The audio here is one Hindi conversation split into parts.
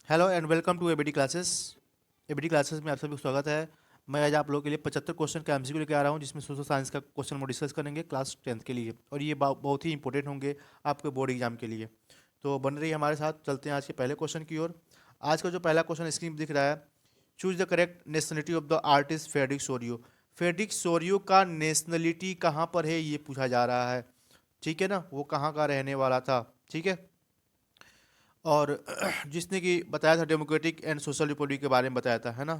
Hello and welcome to ABD classes. ABD classes में आप सभी का स्वागत है। मैं आज आप लोगों के लिए 75 क्वेश्चन का एमसीक्यू लेके आ रहा हूँ, जिसमें सोशल साइंस का क्वेश्चन वो डिस्कस करेंगे क्लास 10th के लिए, और ये बहुत ही इंपॉर्टेंट होंगे आपके बोर्ड एग्जाम के लिए। तो बन रही हमारे साथ, चलते हैं आज के पहले क्वेश्चन की ओर। आज का जो पहला क्वेश्चन स्क्रीन पर दिख रहा है, choose the correct nationality of the artist Friedrich Sorio. Friedrich Sorio का नेशनलिटी कहाँ पर है ये पूछा जा रहा है। ठीक है ना, वो कहाँ का रहने वाला था। ठीक है। और जिसने कि बताया था डेमोक्रेटिक एंड सोशल रिपब्लिक के बारे में बताया था, है ना।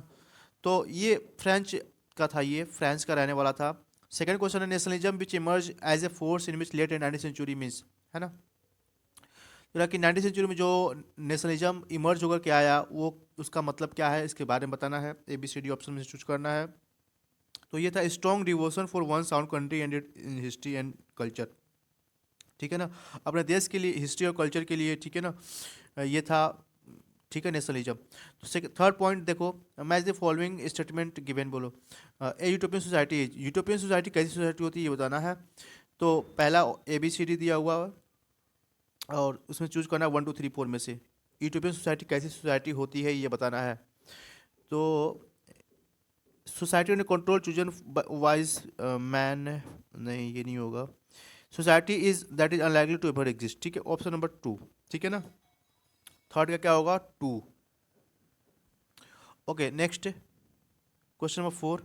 तो ये फ्रेंच का था, ये फ्रांस का रहने वाला था। सेकंड क्वेश्चन है, nationalism which emerge as a force in which late in 19th century means, है ना। तो कि 19th सेंचुरी में जो नेशनलिज्म इमर्ज होकर के आया, वो उसका मतलब क्या है, इसके बारे में बताना है। A B C D option में चूज करना है। तो ये था strong devotion for one sound country and it in history and culture. ठीक है ना, अपने देश के लिए, हिस्ट्री और कल्चर के लिए। ठीक है ना, ये था। ठीक है, नेशनलिज्म। तो थर्ड पॉइंट देखो, match the following statement given, बोलो। ए यूटोपियन सोसाइटी, यूटोपियन सोसाइटी कैसी सोसाइटी होती है ये बताना है। तो पहला ए बी सी डी दिया हुआ है, और उसमें चूज करना है 1 2 3 4 में से। यूटोपियन सोसाइटी कैसी सोसाइटी होती है ये बताना है। तो सोसाइटी ने कंट्रोल चूजन वाइज मैन, नहीं ये नहीं होगा। Society is that is unlikely to ever exist. ठीक है, ऑप्शन नंबर 2। ठीक है ना, थर्ड का क्या होगा, 2। Okay, next question number 4।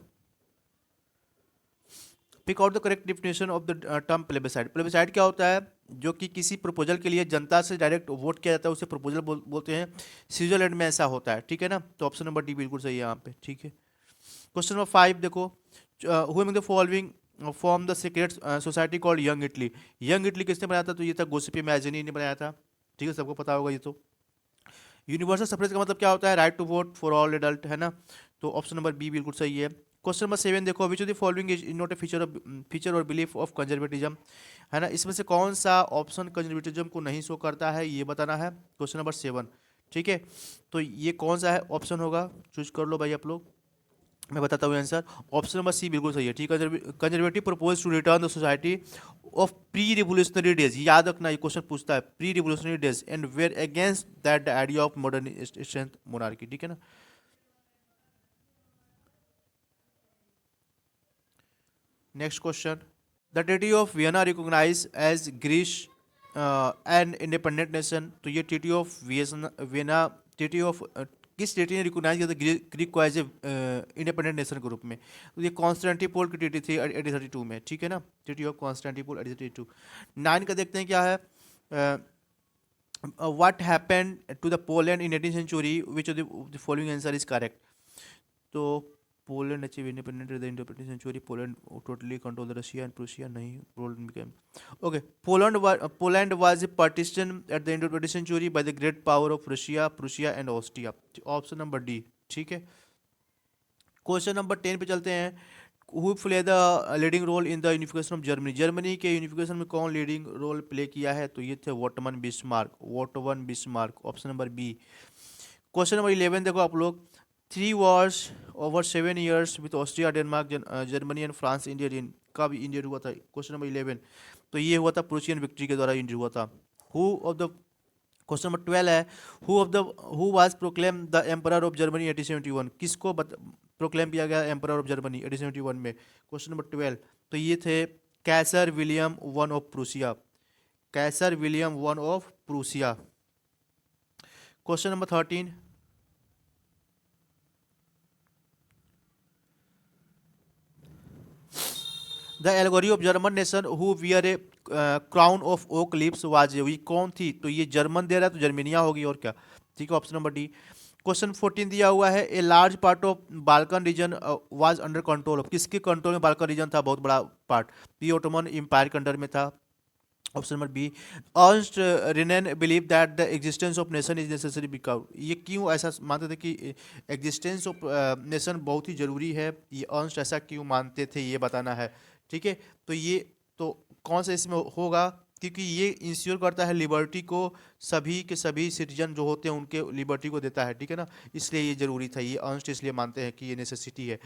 Pick out the correct definition of the term plebiscite. Plebiscite क्या होता है, जो कि किसी प्रपोजल के लिए जनता से डायरेक्ट वोट किया जाता है, उसे प्रपोजल बोलते हैं। स्विट्जरलैंड में ऐसा होता है। ठीक है ना, तो ऑप्शन नंबर डी बिल्कुल सही है यहाँ पे। ठीक है, क्वेश्चन नंबर 5 देखो, who among the following form the secret society called young Italy. Young Italy किसने बनाया था, तो ये था गोसिपी मैजनी ने बनाया था। ठीक है, सबको पता होगा ये तो। यूनिवर्सल सफरेज का मतलब क्या होता है, right to vote for all adult, है ना। तो ऑप्शन नंबर बी बिल्कुल सही है। क्वेश्चन नंबर 7 देखो, विच of the following is not a feature और बिलीफ ऑफ कंजर्वेटिज्म, है ना। इसमें से कौन सा ऑप्शन कंजर्वेटिज्म को नहीं शो करता है ये बताना है। Question number 7। ठीक है, तो ये कौन सा है ऑप्शन होगा, चूज कर लो भाई आप लोग। मैं बताता हूँ आंसर। ऑप्शन नंबर सी बिल्कुल सही है। ठीक है, conservative propose to return the society of pre revolutionary days. याद रखना, ये क्वेश्चन पूछता है pre revolutionary days and where against that the idea of modern strength monarchy. ठीक है ना। Next question, the treaty of Vienna recognise as Greece an independent nation. तो ये treaty of Vienna, treaty of किस ट्रीटी ने रिकॉग्नाइज किया था ग्रीक को एज ए इंडिपेंडेंट नेशन के रूप में। तो ये कॉन्स्टेंटिपोल की ट्रीटी थी 1832 में। ठीक है ना, ट्रीटी ऑफ कॉन्स्टेंटिपोल 1832। 9 का देखते हैं क्या है, what happened to the Poland in 18th century, which of the following answer is correct. तो Poland achieve independent in the 20th century, Poland totally control the Russia and Prussia, नहीं, Poland became, okay, Poland was partition at the end of 20th century by the great power of Russia, Prussia and Austria. Option number D. ठीक है, क्वेश्चन नंबर 10 पे चलते हैं। Who play the leading role in the unification of Germany. Germany के यूनिफिकेशन में कौन लीडिंग रोल प्ले किया है, तो ये थे Otto von Bismarck, Otto von Bismarck, option number B. Question number 11 देखो आप लोग, three wars over 7 years with Austria, Denmark, Germany and France Indian in, कब इंडियन हुआ था। क्वेश्चन नंबर 11, तो ये हुआ था प्रूशियन विक्ट्री के द्वारा इंडियन हुआ था। Who of the, question number 12 है, who was proclaim the emperor of Germany 1871। किसको प्रोक्लेम किया गया एम्परर ऑफ जर्मनी 1871 में। क्वेश्चन नंबर 12, तो ये थे Kaiser William one of Prussia, Kaiser William one of Prussia. Question number 13, the allegory of German nation who wear a crown of oak leaves was, ये कौन थी, तो ये जर्मन दे रहा है तो जर्मनिया होगी और क्या। ठीक है, ऑप्शन नंबर डी। क्वेश्चन 14 दिया हुआ है, a large part of Balkan reason was under control of, किसके कंट्रोल में बाल्कन रीजन था, बहुत बड़ा पार्ट, ये ओटोमन एम्पायर के अंडर में था। Option number B. Ernst Renan believe that the existence of nation is necessary because, ये क्यों ऐसा मानते थे कि एग्जिस्टेंस ऑफ नेशन बहुत ही जरूरी है, ये अर्न्स्ट ऐसा क्यों मानते थे ये बताना है। ठीक है, तो ये, तो कौन सा इसमें होगा, क्योंकि ये इंश्योर करता है लिबर्टी को, सभी के सभी सिटीजन जो होते हैं उनके लिबर्टी को देता है। ठीक है ना, इसलिए ये जरूरी था, ये अर्न्स्ट इसलिए मानते हैं कि ये नेसेसिटी है।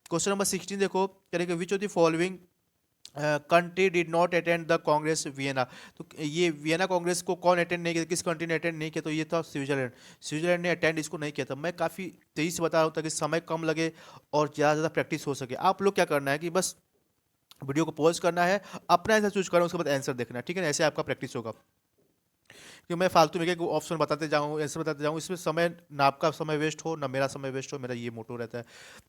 क्वेश्चन नंबर 16 देखो, करेंगे विच of the following country did not attend the Congress Vienna. तो ये वियना कांग्रेस को कौन अटेंड नहीं किया, किस कंट्री ने अटेंड नहीं किया, तो ये था स्विट्जरलैंड। स्विट्जरलैंड ने अटेंड इसको नहीं किया था। मैं काफ़ी तेज़ी से बता रहा हूँ ताकि समय कम लगे और ज़्यादा ज़्यादा प्रैक्टिस हो सके। आप लोग क्या करना है कि बस वीडियो को पॉज करना है, अपना आंसर चूज करना है, उसके बाद आंसर देखना है, ठीक है ना। ऐसे आपका प्रैक्टिस होगा, कि मैं फालतू में क्या ऑप्शन बताते जाऊँ, आंसर बताते जाऊँ, इसमें समय ना आपका समय वेस्ट हो ना मेरा समय वेस्ट हो, मेरा ये मोटो रहता है।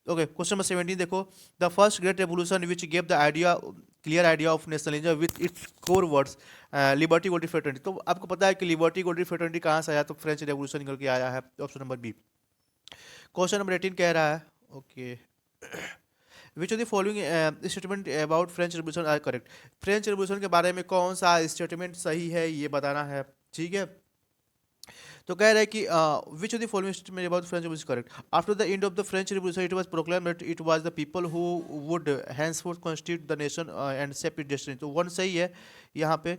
ओके, क्वेश्चन नंबर 17 देखो। The first great revolution which gave the idea clear idea of nationalism with its core words liberty goldy fraternity. तो आपको पता है कि लिबर्टी गोल्डी फ्रेटर्निटी कहाँ से आया, तो फ्रेंच रेवोल्यूशन निकल के आया है, option number B. Question number 18 कह रहा है, okay, which of the following statement about French revolution are correct. French revolution के बारे में कौन सा स्टेटमेंट सही है, ये बताना है, ठीक है। तो कह रहा है कि which of the following statement about French revolution correct. After the end of the French revolution it was proclaimed that it was the people who would henceforth constitute the nation and shape its destiny। तो वन सही है यहाँ पे।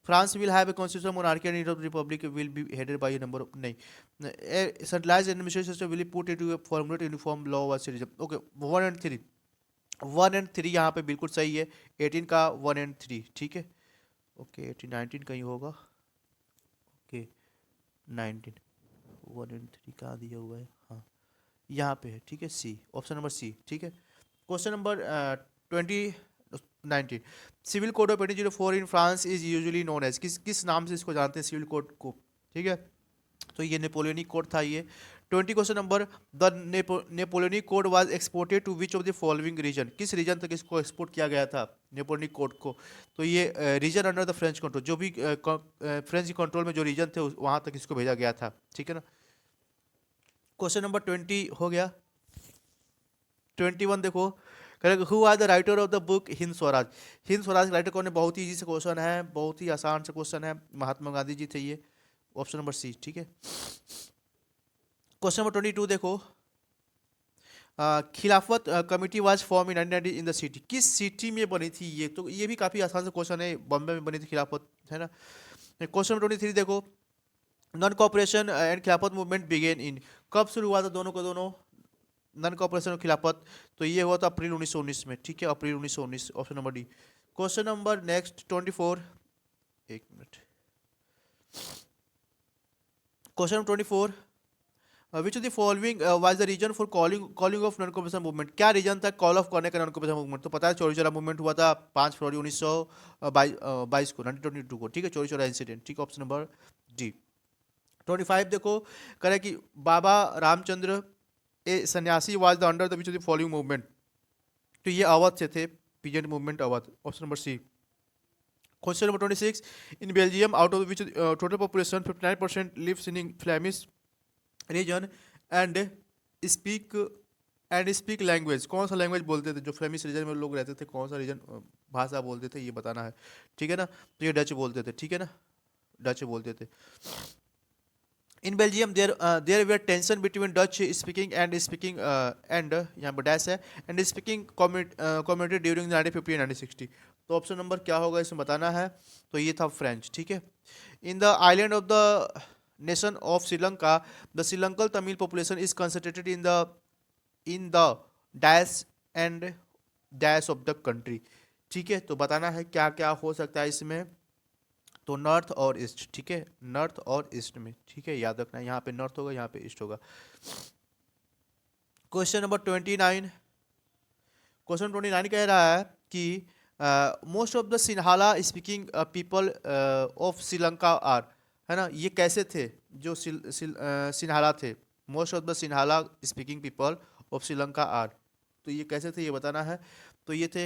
France will have a constitution monarchy and India republic will be headed by number of, नहीं, centralised administration system will put into a formulate uniform law of citizen. Okay, 1 and 3, 1 and 3 यहाँ पे बिल्कुल सही है। 18 का 1 and 3, ठीक है। ओके, 18 19 कहीं होगा। ओके, 19, 1 and 3 कहाँ दिया हुआ है, हाँ यहाँ पे है, ठीक है, सी, ऑप्शन नंबर सी, ठीक है। Question number 20 19, civil code of 1804 in France is usually known as, किस नाम से इसको जानते हैं सिविल कोड को, ठीक है। तो ये नेपोलियनिक कोड था ये। 20 question number, the Napoleonic code was exported to which of the following region, किस रीजन तक इसको एक्सपोर्ट किया गया था नेपोलियनिक कोड को। तो ये region under the French control, जो भी फ्रेंच कंट्रोल में जो रीजन थे वहाँ तक इसको भेजा गया था, ठीक है ना। क्वेश्चन नंबर 20 हो गया। 21 देखो, correct, who are the writer of the book Hind Swaraj. Hind Swaraj writer कौन है, बहुत ही इजी से क्वेश्चन है, बहुत ही आसान से क्वेश्चन है, महात्मा गांधी जी थे ये, ऑप्शन नंबर सी, ठीक है। क्वेश्चन नंबर 22 देखो, खिलाफत committee was form in 1990 in the city, किस सिटी में बनी थी ये, तो ये भी काफ़ी आसान से क्वेश्चन है, बॉम्बे में बनी थी खिलाफत, है ना। क्वेश्चन नंबर 23 देखो, नॉन कॉपरेशन एंड खिलाफत मूवमेंट बिगेन इन, कब शुरू हुआ था दोनों को दोनों, नॉन कॉपरेशन और खिलाफत, तो ये हुआ था अप्रैल 1919 में, ठीक है, April 1919, option number D. Question number next 24, एक minute, question number 24, which of the following was the reason for calling off non cooperation movement, क्या रीजन था कॉल ऑफ करने का नॉन कॉपरेशन मूवमेंट, तो पता है चौरी चौरा मूवमेंट हुआ था 5 फरवरी 1922 को, 1922 को, ठीक है, चौरी चौरा इंसिडेंट, ठीक है, ऑप्शन नंबर डी। 25 देखो, करे कि बाबा Ramchandra a sanyasi was the under the which of the following movement, तो ये अवध से थे, peasant movement Awadh, option number C. Question number 26, in Belgium out of which total population 59% lives in Flemish region and speak speak language, कौन सा लैंग्वेज बोलते थे, जो फ्लेमिश रीजन में लोग रहते थे कौन सा रीजन भाषा बोलते थे, ये बताना है, ठीक है ना। तो ये डच बोलते थे, ठीक है ना, डच बोलते थे। In Belgium there were tension between Dutch speaking and यहाँ पर डैश है and speaking community during 1950 and 1960। तो ऑप्शन नंबर क्या होगा इसमें बताना है, तो ये था फ्रेंच, ठीक है। In the island of the nation of Sri Lanka the Sri Lankan Tamil population is concentrated in the dash and dash of the country, ठीक है। तो बताना है क्या क्या हो सकता है इसमें, तो नॉर्थ और ईस्ट, ठीक है, नॉर्थ और ईस्ट में, ठीक है, याद रखना है, यहाँ पे नॉर्थ होगा यहाँ पे ईस्ट होगा। क्वेश्चन नंबर 29, क्वेश्चन 29 कह रहा है कि most of the Sinhala speaking people of Sri Lanka are, है ना, ये कैसे थे जो सिन्हाला थे, most of the Sinhala speaking people of Sri Lanka are, तो ये कैसे थे ये बताना है। तो ये थे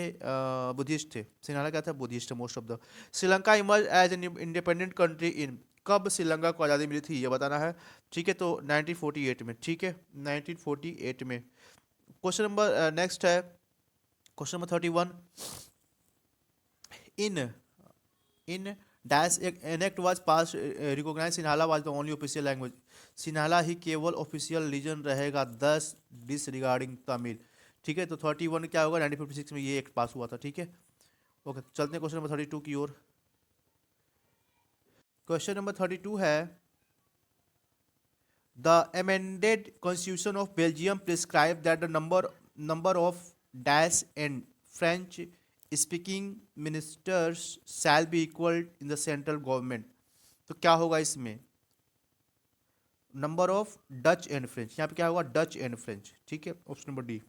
बुद्धिस्ट थे, सिन्हाला क्या था, Buddhist most of the. Sri Lanka emerge as an independent country in, कब श्रीलंका को आज़ादी मिली थी ये बताना है, ठीक है, तो 1948 में, ठीक है, 1948 में। क्वेश्चन नंबर नेक्स्ट है, question number 31, in dash an act was pass recognise Sinhala was the only official language, Sinhala ही केवल ऑफिशियल रीजन रहेगा 10 डिस रिगार्डिंग तमिल, ठीक है। तो 31 क्या होगा, 1956 में ये एक्ट पास हुआ था, ठीक है। ओके, चलते हैं क्वेश्चन नंबर 32 की ओर। क्वेश्चन नंबर 32 है, the amended constitution of Belgium prescribe that the number of dash and French speaking ministers shall be equal in the central government. तो क्या होगा इसमें, number of Dutch and French, यहाँ पे क्या होगा डच एंड फ्रेंच, ठीक है, ऑप्शन नंबर डी।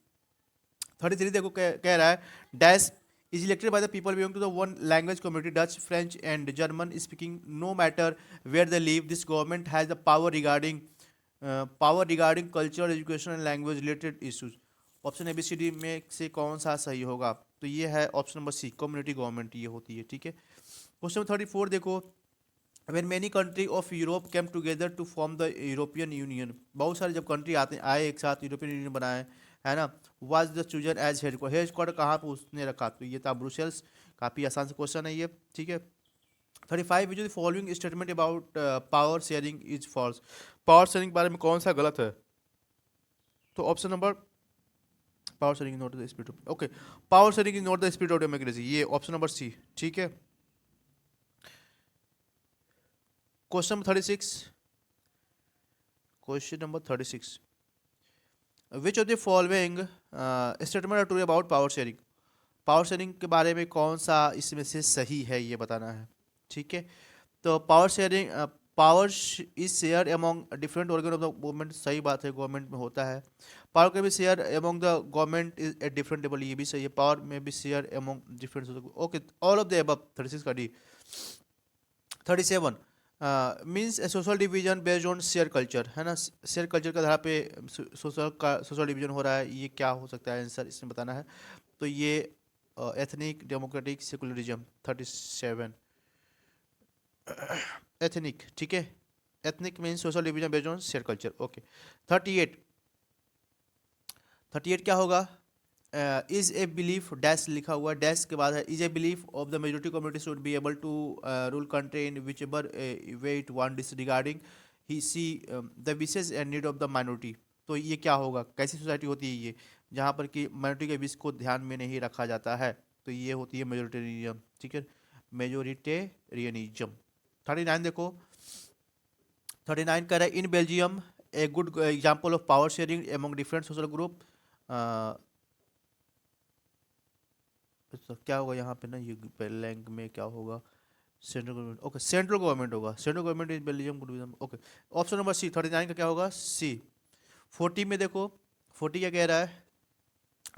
33 देखो कह रहा है dash is elected by the people belong to the one language community Dutch French and German speaking no matter where they live this government has the power regarding culture education and language related issues. Option A B C D में से कौन सा सही होगा, तो ये है option number C, community government ये होती है, ठीक है। क्वेश्चन नंबर 34 देखो, when many country of Europe came together to form the European Union, बहुत सारे जब कंट्री आए एक साथ यूरोपियन यूनियन बनाए, है ना, was the chosen as headquarter कहाँ पे उसने रखा, तो ये था ब्रुसेल्स। काफ़ी आसान से क्वेश्चन है ये, ठीक है। 35 which the following statement about power sharing is false, power sharing के बारे में कौन सा गलत है, तो option number power sharing is not the spirit of, okay, power sharing is not the spirit of democracy, ये ऑप्शन नंबर सी, ठीक है। Question number 36, question number 36, which of the following statement are true about power sharing, power sharing के बारे में कौन सा इसमें से सही है ये बताना है, ठीक है। तो power sharing power is share among different organ of the government, सही बात है, गवर्नमेंट में होता है। पावर के भी share among the government is at different level, ये भी सही है, पावर में भी share among different, okay, all of the above, 36 का D. 37 means A social division based on share culture, है ना, शेयर कल्चर के आधार पे सोशल डिवीजन हो रहा है, ये क्या हो सकता है आंसर इसमें बताना है, तो ये एथनिक डेमोक्रेटिक सेकुलरिज्म। 37 एथनिक, ठीक है, ethnic means social division based on share culture, okay. 38 क्या होगा, इज ए बिलीफ डैश लिखा हुआ है, डैश के बाद है is a belief of the majority community should be able to rule country in which ever way it want disregarding he see the wishes and need of the minority. तो ये क्या होगा, कैसी सोसाइटी होती है ये, जहाँ पर कि माइनॉरिटी के विश को ध्यान में नहीं रखा जाता है, तो ये होती है मेजोरिटेरियनिज्म, ठीक है, मेजोरिटेरियनिज्म। 39 देखो, 39 कह रहा है in Belgium a good example of power sharing among different social group, तो क्या होगा यहाँ पे ना, ये लैंग में क्या होगा, central government, okay, central government होगा, central government is Belgium good, okay, option number C. 39 का क्या होगा, सी। 40 में देखो, 40 क्या कह रहा है,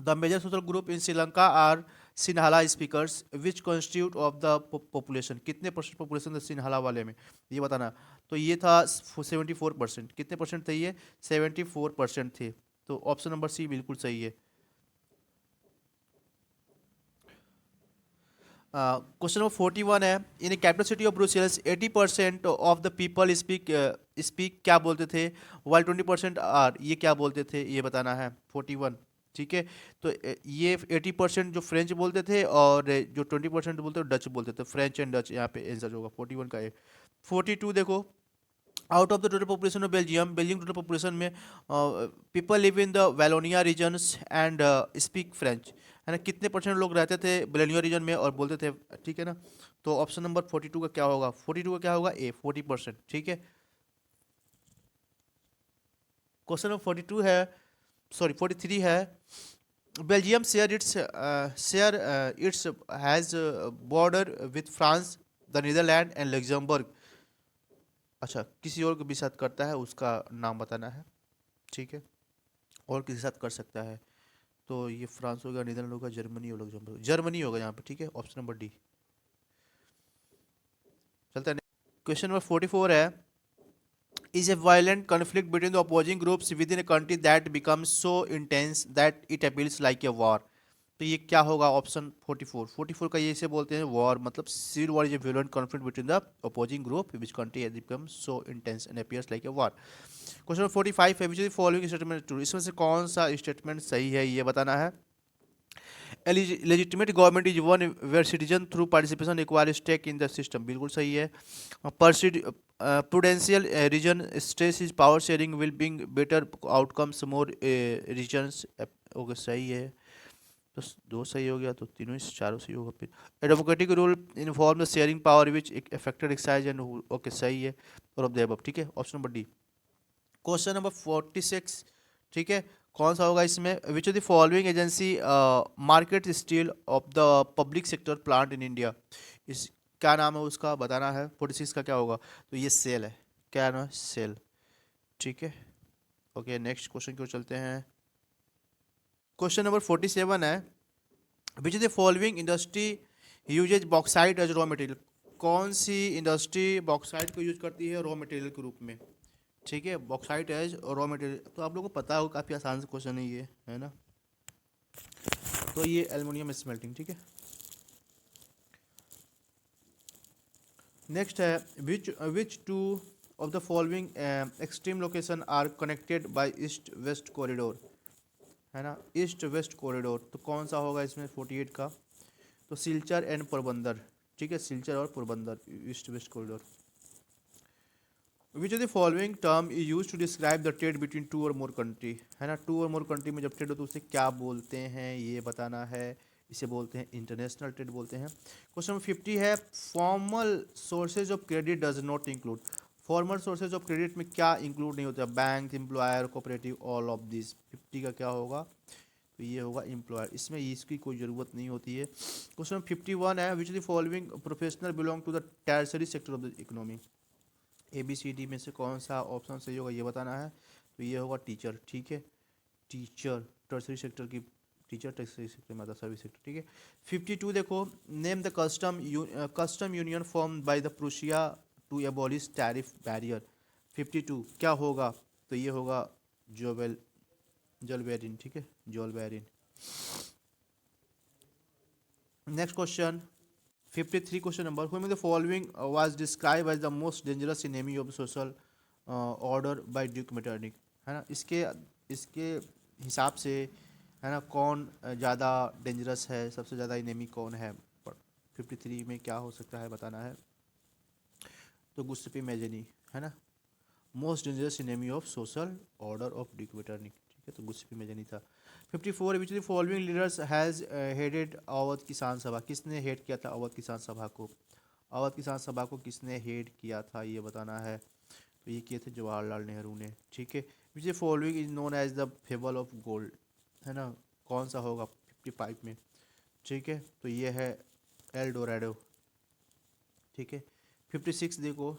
the major social group in Sri Lanka are Sinhala speakers which constitute of the population, कितने परसेंट पॉपुलेशन थे सिन्हाला वाले में, ये बताना। तो ये था 74%, कितने परसेंट थे ये, 74% थे, तो ऑप्शन नंबर सी बिल्कुल सही है। क्वेश्चन नंबर 41 है, in capital city of Brussels 80% of the people speak क्या बोलते थे, वाइल 20% आर, ये क्या बोलते थे ये बताना है, 41, ठीक है। तो ये 80% जो फ्रेंच बोलते थे और जो 20% बोलते थे डच बोलते थे, फ्रेंच एंड डच यहाँ पे आंसर होगा 41 का है। 42 देखो, out of the total population of Belgium, Belgium total population में people live in the Wallonia regions and speak French, है ना, कितने परसेंट लोग रहते थे वेलोनिया रीजन में और बोलते थे, ठीक है ना, तो ऑप्शन नंबर 42 का क्या होगा, 42 का क्या होगा ए, 40%, ठीक है। क्वेश्चन नंबर 42 है, सॉरी 43 है, Belgium share its has border with France the Netherland and Luxembourg, अच्छा, किसी और के भी साथ करता है उसका नाम बताना है, ठीक है, और किसी साथ कर सकता है, तो ये फ्रांस होगा, नीदरलैंड होगा, जर्मनी होगा, लग्जमबर्ग, जर्मनी होगा यहाँ पे, ठीक है, ऑप्शन नंबर डी। चलता है क्वेश्चन नंबर 44 है, is a violent conflict between the opposing groups within a country that becomes so intense that it appeals like a war, तो ये क्या होगा, ऑप्शन 44 का ये इसे बोलते हैं वॉर, मतलब civil war is a violent conflict between the opposing group which country has become so intense and appears like a war। Question 45 है, which is following statement true, इसमें से कौन सा स्टेटमेंट सही है ये बताना है। A legitimate government is one where citizen through participation acquire stake in the system, बिल्कुल सही है। Prudential region stress is power sharing will bring better outcomes more regions, okay सही है, तो दो सही हो गया, तो तीनों चारों सही होगा फिर। A democratic rule inform the sharing power which affected exercise and okay सही है, और ऑफ द अबव, ठीक है, option number D. Question number 46, ठीक है, कौन सा होगा इसमें? विच of the following agency market steel of the public sector plant in India? इस क्या नाम है उसका बताना है। 46 का क्या होगा? तो ये सेल है। क्या नाम है? सेल। ठीक है। ओके, नेक्स्ट क्वेश्चन की ओर चलते हैं। क्वेश्चन नंबर 47 है, which is the following industry uses bauxite as raw material? कौन सी इंडस्ट्री बॉक्साइट को यूज करती है रॉ मटेरियल के रूप में? ठीक है, बॉक्साइट एज रॉ मटेरियल, तो आप लोगों को पता होगा, काफ़ी आसान से क्वेश्चन है ये, है ना। तो ये एल्युमिनियम स्मेल्टिंग। ठीक है। नेक्स्ट है, which two of the following extreme location are connected by east west corridor? है ना, ईस्ट वेस्ट कॉरिडोर, तो कौन सा होगा इसमें 48 का? तो सिलचर एंड पोरबंदर। ठीक है, सिलचर और Porbandar, east west corridor. Which of the following term is use to describe the trade between two or more country? है ना, टू और मोर कंट्री में जब ट्रेड हो तो उसे क्या बोलते हैं, ये बताना है। इसे बोलते हैं इंटरनेशनल ट्रेड बोलते हैं। क्वेश्चन नंबर 50 है, formal sources of credit does not include? Formal sources of credit में क्या इंक्लूड नहीं होता? Bank, employer, cooperative, all of this. 50 का क्या होगा? तो ये होगा एम्प्लॉयर, इसमें इसकी कोई ज़रूरत नहीं होती है। क्वेश्चन नंबर 51 है, which the following professional belong to the tertiary sector of the economy? ABCD में से कौन सा ऑप्शन सही होगा ये बताना है। तो ये होगा टीचर। ठीक है, टीचर टर्सरी सेक्टर की, टीचर टर्सरी सेक्टर में आता सर्विस सेक्टर। ठीक है। 52 देखो, name the custom union form by the Prussia to abolish tariff barrier? 52 क्या होगा? तो ये होगा जोवेल जोलबेरिन। ठीक है, जोलबेरिन। Next question 53 question number, whom in the following was described as the most dangerous enemy of social order by Duke Metternich? है ना, इसके इसके हिसाब से, है ना, कौन ज़्यादा डेंजरस है, सबसे ज़्यादा इनेमी कौन है? 53 में क्या हो सकता है बताना है। तो गुस्ताफ मेजेनी, है ना, most dangerous enemy of social order of Duke Metternich. ठीक है, तो गुस्ताफ मेजेनी था। 54 विच the following leaders has headed Awadh किसान सभा? किसने हेड किया था अवध किसान सभा को? अवध किसान सभा को किसने हेड किया था ये बताना है। तो ये किए थे जवाहरलाल नेहरू ने। ठीक है। Which the following is known as the fable of gold? है ना, कौन सा होगा 55 में? ठीक है, तो ये है एल डोराडो। ठीक है। 56 देखो,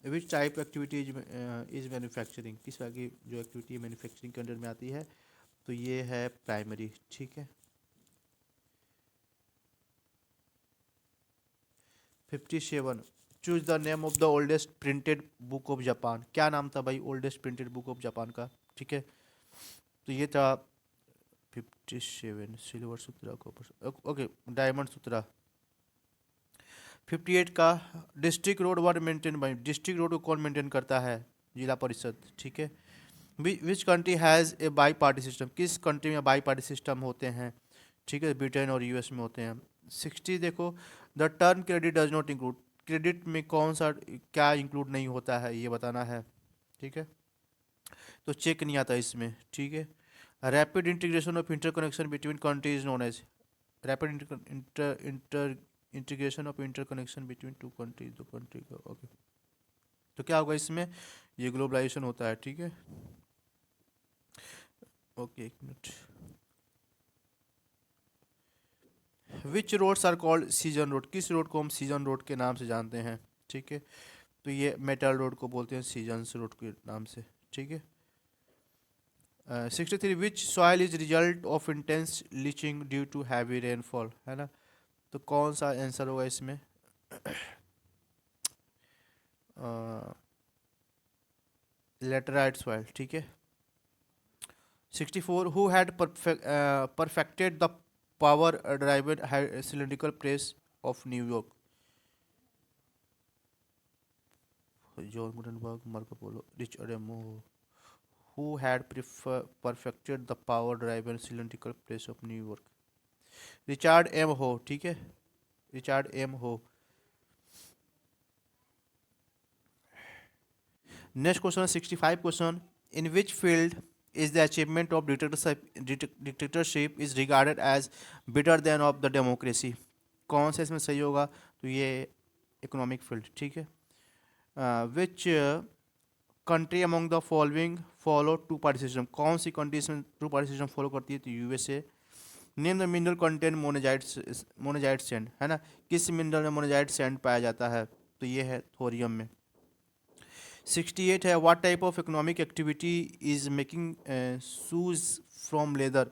which type activity is manufacturing? किस तरह की जो एक्टिविटी मैन्युफैक्चरिंग के अंडर में आती है? तो ये है प्राइमरी। ठीक है। 57 choose the name of the oldest printed book of Japan? क्या नाम था भाई oldest printed book of Japan का? ठीक है, तो ये था 57 सिल्वर सूत्रा कॉपर, ओके, डायमंड सूत्रा। 58 का, district road were maintain by? District road को कौन मेंटेन करता है? जिला परिषद। ठीक है। Which country has a bi party system? किस कंट्री में बाई पार्टी सिस्टम होते हैं? ठीक है, ब्रिटेन और US में होते हैं। 60 देखो, the term credit does not include? Credit में कौन सा क्या इंक्लूड नहीं होता है ये बताना है। ठीक है, तो चेक नहीं आता इसमें। ठीक है। Rapid integration of interconnection between countries known as? Rapid inter integration of interconnection between two countries, दो कंट्री का। ओके, तो क्या होगा इसमें? ये ग्लोबलाइजेशन होता है। ठीक है। ओके, एक minute. Which roads are called season road? किस रोड को हम सीजन रोड के नाम से जानते हैं? ठीक है, तो ये मेटल रोड को बोलते हैं सीजन्स रोड के नाम से। ठीक है। 63 which soil is result of intense leaching due to heavy rainfall? है ना, तो कौन सा आंसर होगा इसमें? Laterite soil. ठीक है। 64 who had perfected the power driven cylindrical press of New York? John Gutenberg, Marco Polo, Richard M Hoe. Who had perfected the power driven cylindrical press of New York? Richard M Hoe. ठीक है, Richard M Hoe. Next question है 65 question, in which field is the achievement of dictatorship is regarded as better than of the democracy? कौन सा इसमें सही होगा? तो ये इकोनॉमिक फील्ड। ठीक है। Which country among the following follow two party system, कौन सी कंट्री इसमें टू पार्टी सिस्टम फॉलो करती है? तो USA. Name the mineral content monazite sand, है ना, किस मिनरल में मोनेजाइट सैंड पाया जाता है? तो ये है थोरियम में। 68 है, what type of economic activity is making shoes from leather,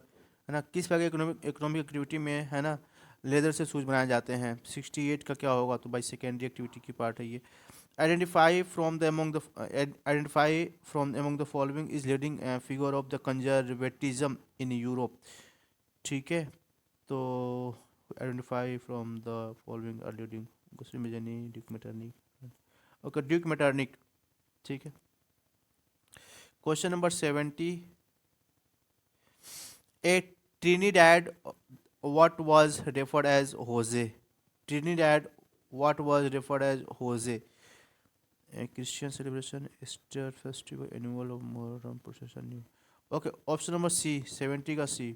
है ना, किस प्रकार की इकोनॉमिक एक्टिविटी में, है ना, लेदर से शूज बनाए जाते हैं? 68 का क्या होगा? तो भाई सेकेंडरी एक्टिविटी की पार्ट है ये। Identify from among the following is leading figure of the conservatism in Europe, ठीक है, तो identify from the following are leading, Duke Metternich, okay, Duke Metternich, ठीक है। Question number 70, a Trinidad what was referred as Jose? Trinidad, what was referred as Jose? A Christian celebration, Easter festival, annual of Muharram procession. New. Okay, option number C, 70 का C।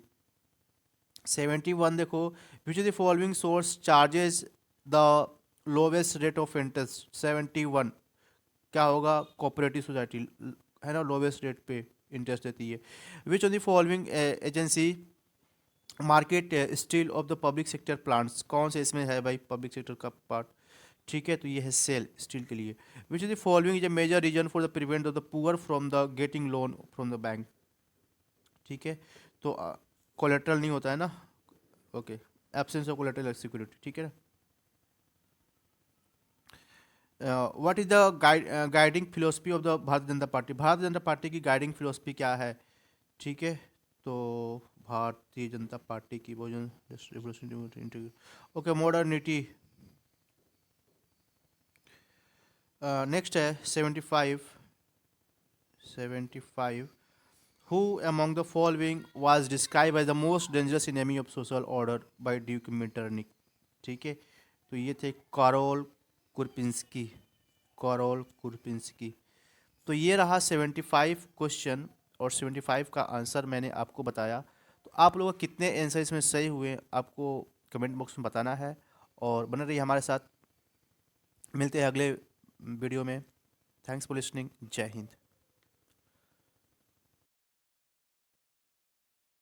71 देखो, which of the following source charges the lowest rate of interest? 71 क्या होगा? कोऑपरेटिव सोसाइटी, है ना, लोवेस्ट रेट पे इंटरेस्ट देती है। विच of the following agency market steel of the public sector plants, कौन से इसमें है भाई पब्लिक सेक्टर का पार्ट, ठीक है, तो ये है सेल स्टील के लिए। Which is the following is a major reason for the prevent of the poor from the getting loan from the bank, ठीक है, तो कोलेट्रल नहीं होता है ना, okay, absence of collateral security, ठीक है ना। What is the guiding philosophy of the Bharatiya Janata party, भारतीय जनता पार्टी की गाइडिंग फिलोसफी क्या है, ठीक है, तो भारतीय जनता पार्टी की Bahujan revolutionary, okay, modernity. Next है 75, 75 who among the following was describe as the most dangerous enemy of social order by Duke Metternich, ठीक है, तो ये थे कारोल कुरपिंस्की, कारोल कुरपिंस्की। तो ये रहा 75 क्वेश्चन और 75 का आंसर मैंने आपको बताया। तो आप लोगों के कितने आंसर इसमें सही हुए आपको कमेंट बॉक्स में बताना है, और बने रहिए हमारे साथ, मिलते हैं अगले वीडियो में। थैंक्स फॉर लिसनिंग, जय हिंद।